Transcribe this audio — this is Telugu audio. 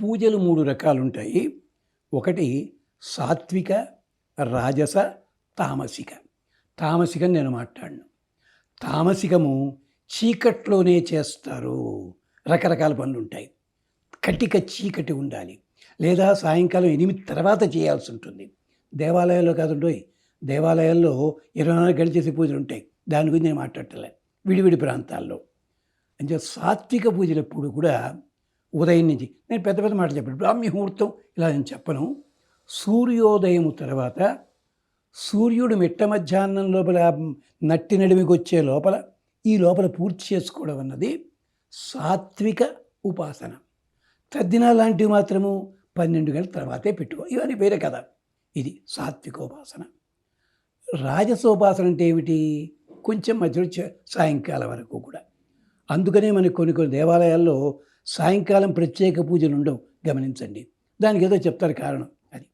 పూజలు 3 రకాలుంటాయి. ఒకటి సాత్విక, రాజస, తామసిక. తామసికం నేను మాట్లాడను. తామసికము చీకట్లోనే చేస్తారు. రకరకాల పనులుంటాయి. కటిక చీకటి ఉండాలి, లేదా సాయంకాలం 8 తర్వాత చేయాల్సి ఉంటుంది. దేవాలయాల్లో కాదుండోయ్, దేవాలయాల్లో 24 గంటలు చేసే పూజలు ఉంటాయి. దాని గురించి నేను మాట్లాడటలే. విడివిడి ప్రాంతాల్లో అంటే సాత్విక పూజలు ఎప్పుడు కూడా ఉదయం నుంచి, నేను పెద్ద పెద్ద మాటలు చెప్పాను, బ్రాహ్మీ ముహూర్తం ఇలా నేను చెప్పను. సూర్యోదయం తర్వాత సూర్యుడు మిట్ట మధ్యాహ్నం లోపల నట్టి నడిమికి వచ్చే లోపల ఈ లోపల పూర్తి చేసుకోవడం అన్నది సాత్విక ఉపాసన. తద్దినాలు లాంటివి మాత్రము 12 గంటల తర్వాతే పెట్టుకో, ఇవన్నీ వేరే కదా. ఇది సాత్వికోపాసన. రాజసోపాసన అంటే ఏమిటి? కొంచెం మధ్యలో సాయంకాలం వరకు కూడా. అందుకనే మనకి కొన్ని దేవాలయాల్లో సాయంకాలం ప్రత్యేక పూజలు ఉండవు, గమనించండి. దానికి ఏదో చెప్తారు కారణం,